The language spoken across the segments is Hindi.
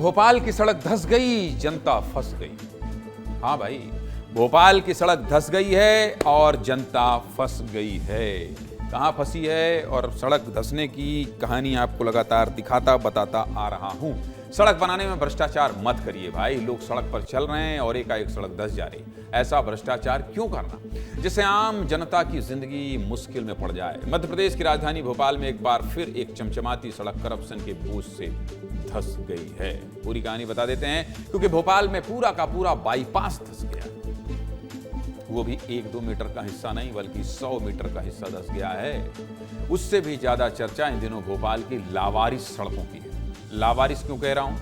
भोपाल की सड़क धंस गई, जनता फंस गई। हाँ भाई, भोपाल की सड़क धंस गई है और जनता फंस गई है। कहाँ फंसी है और सड़क धंसने की कहानी आपको लगातार दिखाता बताता आ रहा हूं। सड़क बनाने में भ्रष्टाचार मत करिए भाई। लोग सड़क पर चल रहे हैं और एकाएक सड़क धंस जा रही। ऐसा भ्रष्टाचार क्यों करना जिससे आम जनता की जिंदगी मुश्किल में पड़ जाए। मध्य प्रदेश की राजधानी भोपाल में एक बार फिर एक चमचमाती सड़क करप्शन के बोझ से धंस गई है। पूरी कहानी बता देते हैं, क्योंकि भोपाल में पूरा का पूरा बाईपास धंस गया। वो भी 1-2 मीटर का हिस्सा नहीं बल्कि 100 मीटर का हिस्सा धंस गया है। उससे भी ज्यादा चर्चा इन दिनों भोपाल की लावारिस सड़कों की है। लावारिस क्यों कह रहा हूं?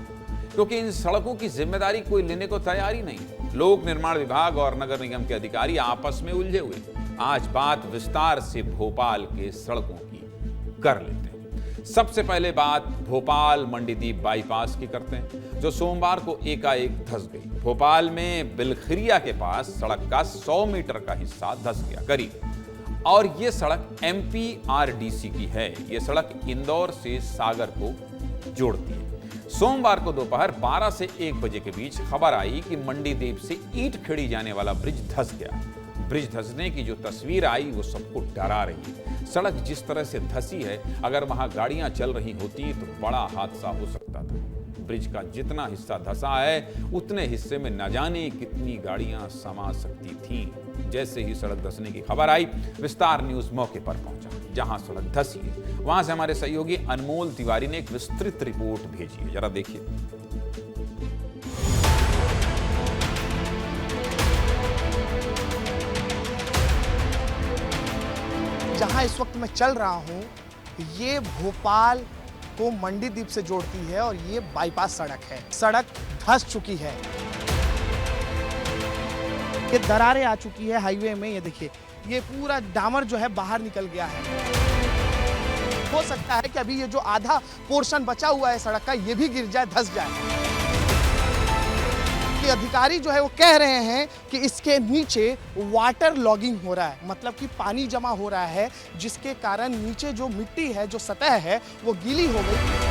क्योंकि इन सड़कों की जिम्मेदारी कोई लेने को तैयार ही नहीं। लोक निर्माण विभाग और नगर निगम के अधिकारी आपस में उलझे हुए। आज बात विस्तार से भोपाल के सड़कों की कर लेते हैं। सबसे पहले बात भोपाल मंडीदीप बाईपास की करते हैं, जो सोमवार को एकाएक धंस गई। भोपाल में बिलखिरिया के पास सड़क का 100 मीटर का हिस्सा धंस गया करीब। और यह सड़क MPRDC की है। यह सड़क इंदौर से सागर को जोड़ती है। सोमवार को दोपहर 12 से 1 बजे के बीच खबर आई कि मंडीदीप से ईंट खेड़ी जाने वाला ब्रिज धंस गया। ब्रिज धंसने की जो तस्वीर आई वो सबको डरा रही है। सड़क जिस तरह से धंसी है, अगर वहां गाड़ियां चल रही होती तो बड़ा हादसा हो सकता था। ब्रिज का जितना हिस्सा धंसा है उतने हिस्से में न जाने कितनी गाड़ियां समा सकती थीं। जैसे ही सड़क धंसने की खबर आई, विस्तार न्यूज मौके पर पहुंचा जहां सड़क धंसी है। वहां से हमारे सहयोगी अनमोल तिवारी ने एक विस्तृत रिपोर्ट भेजी है, जरा देखिए। जहां इस वक्त मैं चल रहा हूं, ये भोपाल को मंडीदीप से जोड़ती है और ये बाईपास सड़क है। सड़क धंस चुकी है, ये दरारें आ चुकी है हाईवे में। ये देखिए, ये पूरा डामर जो है बाहर निकल गया है। हो सकता है कि अभी ये जो आधा पोर्शन बचा हुआ है सड़क का, ये भी गिर जाए, धंस जाए। कि अधिकारी जो है वो कह रहे हैं कि इसके नीचे वाटर लॉगिंग हो रहा है, मतलब कि पानी जमा हो रहा है, जिसके कारण नीचे जो मिट्टी है, जो सतह है, वो गीली हो गई।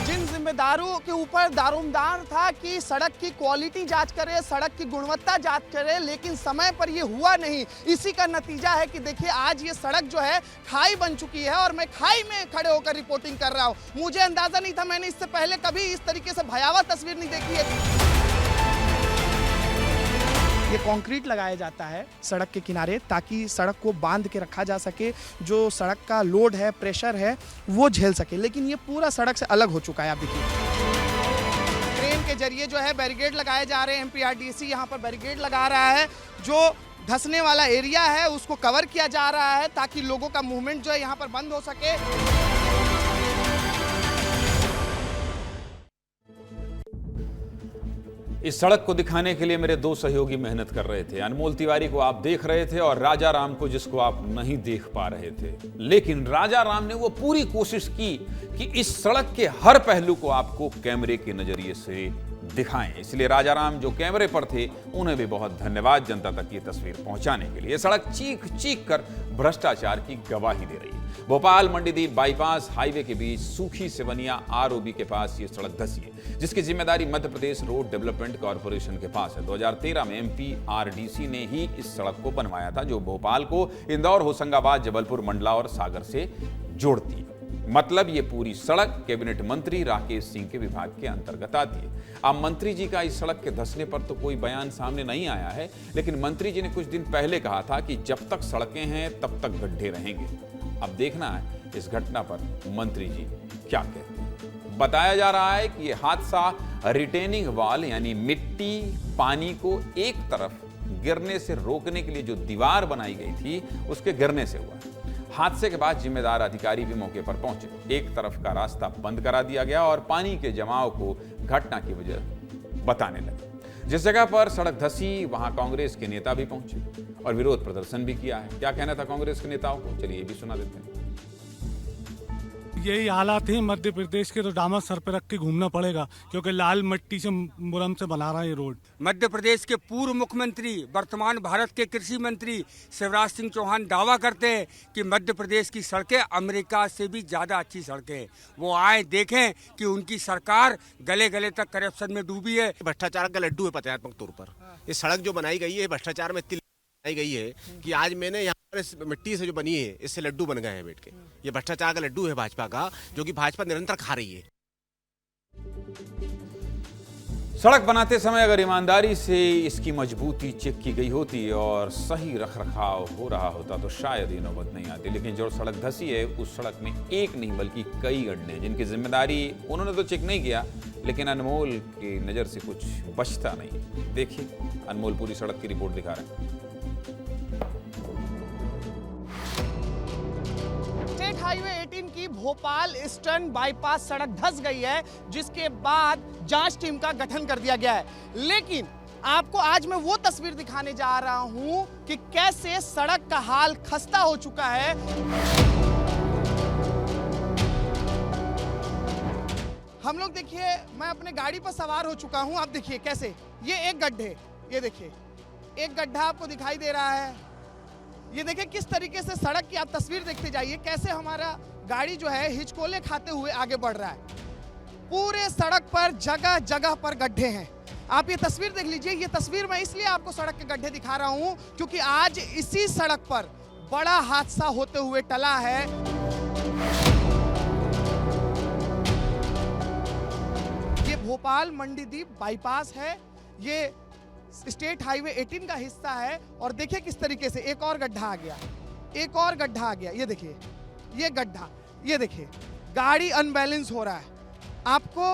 जिन जिम्मेदारों के ऊपर दारोमदार था कि सड़क की क्वालिटी जांच करे, सड़क की गुणवत्ता जांच करे, लेकिन समय पर ये हुआ नहीं। इसी का नतीजा है कि देखिए, आज ये सड़क जो है खाई बन चुकी है और मैं खाई में खड़े होकर रिपोर्टिंग कर रहा हूं। मुझे अंदाजा नहीं था, मैंने इससे पहले कभी इस तरीके से भयावह तस्वीर नहीं देखी है। ये कंक्रीट लगाया जाता है सड़क के किनारे ताकि सड़क को बांध के रखा जा सके, जो सड़क का लोड है, प्रेशर है, वो झेल सके। लेकिन ये पूरा सड़क से अलग हो चुका है। आप देखिए, क्रेन के जरिए जो है बैरिकेड लगाए जा रहे हैं। MPRDC यहाँ पर बैरिकेड लगा रहा है। जो धंसने वाला एरिया है उसको कवर किया जा रहा है ताकि लोगों का मूवमेंट जो है यहाँ पर बंद हो सके। इस सड़क को दिखाने के लिए मेरे 2 सहयोगी मेहनत कर रहे थे। अनमोल तिवारी को आप देख रहे थे और राजा राम को, जिसको आप नहीं देख पा रहे थे। लेकिन राजा राम ने वो पूरी कोशिश की कि इस सड़क के हर पहलू को आपको कैमरे के नजरिए से दिखाएं। इसलिए राजा राम जो कैमरे पर थे, उन्हें भी बहुत धन्यवाद जनता तक ये तस्वीर पहुंचाने के लिए। ये सड़क चीख चीख कर भ्रष्टाचार की गवाही दे रही है। भोपाल मंडीदीप बाईपास हाईवे के बीच सूखी सिवनिया ROB के पास ये सड़क धंसी है, जिसकी जिम्मेदारी Madhya Pradesh road development corporation के पास है। 2013 में MPRDC ने ही इस सड़क को बनवाया था, जो भोपाल को इंदौर, होशंगाबाद, जबलपुर, मंडला और सागर से जोड़ती है। मतलब ये पूरी सड़क कैबिनेट मंत्री राकेश सिंह के विभाग के अंतर्गत आती है। अब मंत्री जी का इस सड़क के धंसने पर तो कोई बयान सामने नहीं आया है, लेकिन मंत्री जी ने कुछ दिन पहले कहा था कि जब तक सड़कें हैं तब तक गड्ढे रहेंगे। अब देखना है इस घटना पर मंत्री जी क्या कहते हैं। बताया जा रहा है कि यह हादसा रिटेनिंग वॉल यानी मिट्टी पानी को एक तरफ गिरने से रोकने के लिए जो दीवार बनाई गई थी, उसके गिरने से हुआ। हादसे के बाद जिम्मेदार अधिकारी भी मौके पर पहुंचे। एक तरफ का रास्ता बंद करा दिया गया और पानी के जमाव को घटना की वजह बताने लगे। जिस जगह पर सड़क धंसी, वहां कांग्रेस के नेता भी पहुंचे और विरोध प्रदर्शन भी किया है। क्या कहना था कांग्रेस के नेताओं को, चलिए ये भी सुना देते हैं। यही हालात हैं मध्य प्रदेश के, तो डामर सर पे रख के घूमना पड़ेगा क्योंकि लाल मिट्टी से मुरम से बना रहा है ये रोड। मध्य प्रदेश के पूर्व मुख्यमंत्री वर्तमान भारत के कृषि मंत्री शिवराज सिंह चौहान दावा करते हैं कि मध्य प्रदेश की सड़कें अमेरिका से भी ज़्यादा अच्छी सड़कें। वो आए देखें कि उनकी सरकार गले गले तक करप्शन में डूबी है। भ्रष्टाचार का लड्डू है पतयात्मक तौर पर। ये सड़क जो बनाई गई है भ्रष्टाचार में इतनी बनाई गई है कि आज मैंने यहाँ पर इस मिट्टी से जो बनी है इससे लड्डू बन गए हैं बैठ के। ये भ्रष्टाचार का लड्डू है भाजपा का, जो कि भाजपा निरंतर खा रही है। सड़क बनाते समय अगर ईमानदारी से इसकी मजबूती चेक की गई होती और सही रखरखाव हो रहा होता तो शायद ये नौबत नहीं आती। लेकिन जो सड़क धसी है उस सड़क में एक नहीं बल्कि कई गड्ढे हैं जिनकी जिम्मेदारी उन्होंने तो चेक नहीं किया, लेकिन अनमोल की नज़र से कुछ बचता नहीं। देखिए अनमोल पूरी सड़क की रिपोर्ट दिखा रहे हैं। स्टेट हाईवे 18 की भोपाल ईस्टर्न बाईपास सड़क धंस गई है, जिसके बाद जांच टीम का गठन कर दिया गया है। लेकिन आपको आज मैं वो तस्वीर दिखाने जा रहा हूं कि कैसे सड़क का हाल खस्ता हो चुका है। हम लोग देखिए, मैं अपने गाड़ी पर सवार हो चुका हूं। आप देखिए कैसे ये एक गड्ढे, ये देखिए एक गड्ढा आपको दिखाई दे रहा है। ये देखिए किस तरीके से सड़क की आप तस्वीर देखते जाइए, कैसे हमारा गाड़ी जो है हिचकोले खाते हुए आगे बढ़ रहा है। पूरे सड़क पर जगह जगह पर गड्ढे हैं। आप ये तस्वीर देख लीजिए। ये तस्वीर मैं इसलिए आपको सड़क के गड्ढे दिखा रहा हूं क्योंकि आज इसी सड़क पर बड़ा हादसा होते हुए टला है। ये भोपाल मंडीदीप बाईपास है, ये स्टेट हाईवे 18 का हिस्सा है। और देखिए किस तरीके से एक और गड्ढा आ गया, एक और गड्ढा आ गया। ये देखिए ये गड्ढा, ये देखिए गाड़ी अनबैलेंस हो रहा है। आपको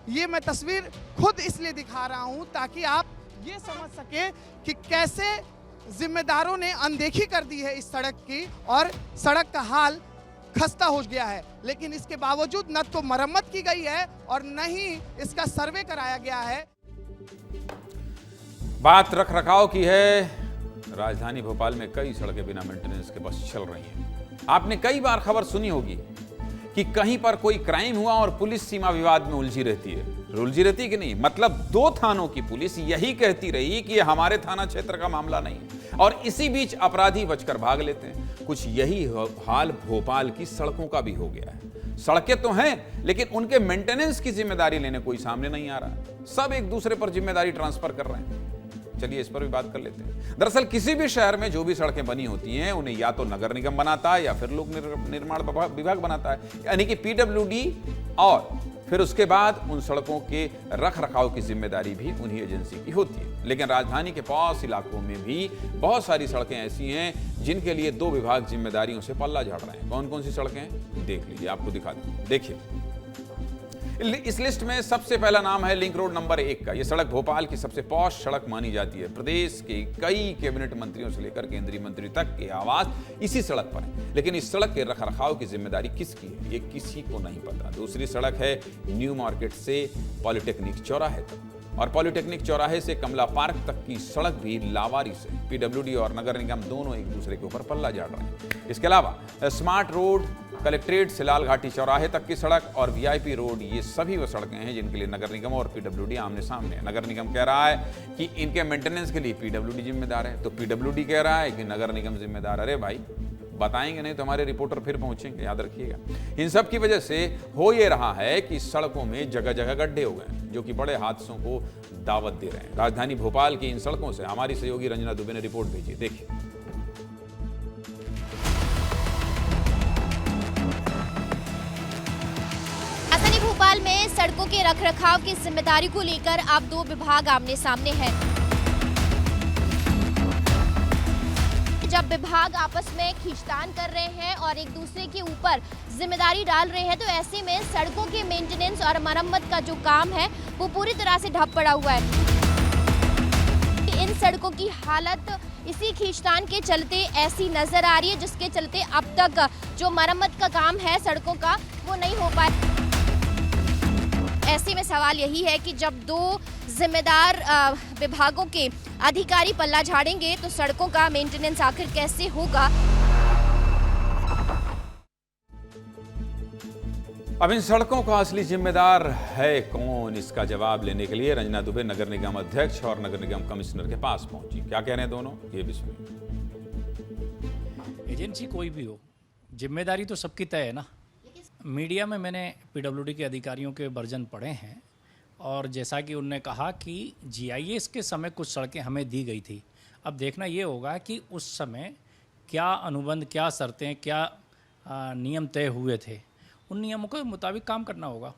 ये मैं तस्वीर खुद इसलिए दिखा रहा हूं ताकि आप ये समझ सके कि कैसे जिम्मेदारों ने अनदेखी कर दी है इस सड़क की और सड़क का हाल खस्ता हो गया है। लेकिन इसके बावजूद न तो मरम्मत की गई है और न ही इसका सर्वे कराया गया है। बात रखरखाव की है। राजधानी भोपाल में कई सड़कें बिना मेंटेनेंस के बस चल रही हैं। आपने कई बार खबर सुनी होगी कि कहीं पर कोई क्राइम हुआ और पुलिस सीमा विवाद में उलझी रहती है। उलझी रहती है कि नहीं, मतलब 2 थानों की पुलिस यही कहती रही कि यह हमारे थाना क्षेत्र का मामला नहीं है और इसी बीच अपराधी बचकर भाग लेते हैं। कुछ यही हाल भोपाल की सड़कों का भी हो गया है। सड़कें तो हैं लेकिन उनके मेंटेनेंस की जिम्मेदारी लेने कोई सामने नहीं आ रहा। सब एक दूसरे पर जिम्मेदारी ट्रांसफर कर रहे हैं। चलिए इस पर भी बात कर लेते हैं। दरअसल किसी भी शहर में जो भी सड़कें बनी होती हैं उन्हें या तो नगर निगम बनाता है या फिर लोक निर्माण विभाग बनाता है, यानी कि पीडब्ल्यूडी, और फिर उसके बाद उन सड़कों के रख रखाव की जिम्मेदारी भी उन्हीं एजेंसी की होती है। लेकिन राजधानी के पास इलाकों में भी बहुत सारी सड़कें ऐसी हैं जिनके लिए 2 विभाग जिम्मेदारियों से पल्ला झाड़ रहे हैं। कौन कौन सी सड़कें हैं देख लीजिए, आपको दिखा दें। देखिए इस लिस्ट में सबसे पहला नाम है लिंक रोड नंबर 1 का। यह सड़क भोपाल की सबसे पॉश सड़क मानी जाती है। प्रदेश के कई कैबिनेट मंत्रियों से लेकर केंद्रीय मंत्री तक के आवास इसी सड़क पर है। लेकिन इस सड़क के रखरखाव की जिम्मेदारी किसकी है ये किसी को नहीं पता। दूसरी सड़क है न्यू मार्केट से पॉलिटेक्निक चौराहे तक, और पॉलिटेक्निक चौराहे से कमला पार्क तक की सड़क भी लावारिस है। पीडब्ल्यूडी और नगर निगम दोनों एक दूसरे के ऊपर पल्ला झाड़ रहे हैं। इसके अलावा स्मार्ट रोड, कलेक्ट्रेट से लाल घाटी चौराहे तक की सड़क और वीआईपी रोड, ये सभी वो सड़कें हैं जिनके लिए नगर निगम और पीडब्ल्यूडी आमने सामने है। नगर निगम कह रहा है कि इनके मेंटेनेंस के लिए पीडब्ल्यूडी जिम्मेदार है, तो पीडब्ल्यूडी कह रहा है कि नगर निगम जिम्मेदार। अरे भाई बताएंगे नहीं तो हमारे रिपोर्टर फिर पहुंचेंगे, याद रखिएगा। इन सब की वजह से हो ये रहा है कि सड़कों में जगह जगह गड्ढे हो गए हैं जो कि बड़े हादसों को दावत दे रहे हैं। राजधानी भोपाल की इन सड़कों से हमारी सहयोगी रंजना दुबे ने रिपोर्ट भेजी, देखिए। राजधानी भोपाल में सड़कों के रखरखाव की जिम्मेदारी को लेकर अब 2 विभाग आमने सामने हैं। जब विभाग आपस में खींचतान कर रहे हैं और एक दूसरे के ऊपर जिम्मेदारी डाल रहे हैं, तो ऐसे में सड़कों के मेंटेनेंस और मरम्मत का जो काम है वो पूरी तरह से ठप पड़ा हुआ है। इन सड़कों की हालत इसी खींचतान के चलते ऐसी नजर आ रही है, जिसके चलते अब तक जो मरम्मत का काम है सड़कों का वो नहीं हो पाया। ऐसे में सवाल यही है कि जब 2 जिम्मेदार विभागों के अधिकारी पल्ला झाड़ेंगे तो सड़कों का मेंटेनेंस आखिर कैसे होगा। अब इन सड़कों का असली जिम्मेदार है कौन, इसका जवाब लेने के लिए रंजना दुबे नगर निगम अध्यक्ष और नगर निगम कमिश्नर के पास पहुंची। क्या कह रहे हैं दोनों, ये भी सुनिए। एजेंसी कोई भी हो, जिम्मेदारी तो सबकी तय है ना। मीडिया में मैंने पीडब्ल्यूडी के अधिकारियों के वर्जन पढ़े हैं और जैसा कि उन्होंने कहा कि जीआईएस के समय कुछ सड़कें हमें दी गई थी। अब देखना ये होगा कि उस समय क्या अनुबंध, क्या शर्तें, क्या नियम तय हुए थे, उन नियमों के मुताबिक काम करना होगा।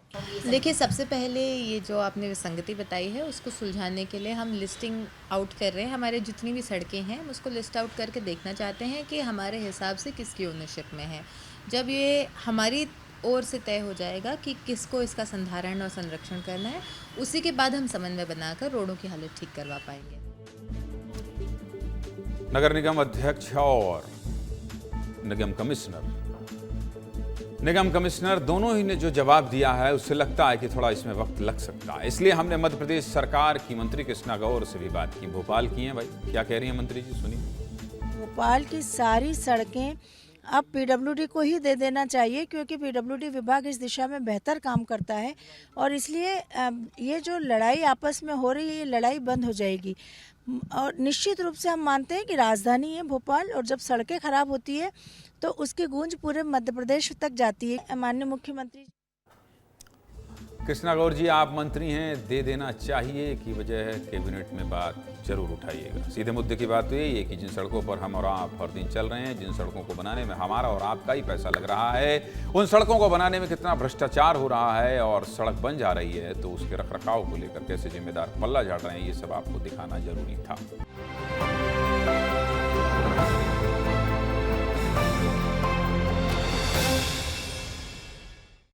देखिए, सबसे पहले ये जो आपने विसंगति बताई है उसको सुलझाने के लिए हम लिस्टिंग आउट कर रहे हैं। हमारे जितनी भी सड़कें हैं हम उसको लिस्ट आउट करके देखना चाहते हैं कि हमारे हिसाब से किसकी ओनरशिप में है। जब ये हमारी ओर से तय हो जाएगा कि किसको इसका संधारण और संरक्षण करना है, उसी के बाद हम समन्वय बनाकर रोडों की हालत ठीक करवा पाएंगे। नगर निगम अध्यक्ष और निगम कमिश्नर दोनों ही ने जो जवाब दिया है उससे लगता है कि थोड़ा इसमें वक्त लग सकता है। इसलिए हमने मध्य प्रदेश सरकार की मंत्री कृष्णा गौर से भी बात की। भोपाल की हैं भाई, क्या कह रही हैं मंत्री जी, सुनिए। भोपाल की सारी सड़कें अब पीडब्ल्यूडी को ही दे देना चाहिए, क्योंकि पीडब्ल्यूडी विभाग इस दिशा में बेहतर काम करता है और इसलिए ये जो लड़ाई आपस में हो रही है, ये लड़ाई बंद हो जाएगी। और निश्चित रूप से हम मानते हैं कि राजधानी है भोपाल, और जब सड़कें खराब होती है तो उसकी गूंज पूरे मध्य प्रदेश तक जाती है। माननीय मुख्यमंत्री कृष्णा गौर जी, आप मंत्री हैं, दे देना चाहिए की वजह है कैबिनेट में बात जरूर उठाइएगा। सीधे मुद्दे की बात तो यही है कि जिन सड़कों पर हम और आप हर दिन चल रहे हैं, जिन सड़कों को बनाने में हमारा और आपका ही पैसा लग रहा है, उन सड़कों को बनाने में कितना भ्रष्टाचार हो रहा है और सड़क बन जा रही है तो उसके रखरखाव को लेकर कैसे जिम्मेदार पल्ला झाड़ रहे हैं, ये सब आपको दिखाना जरूरी था।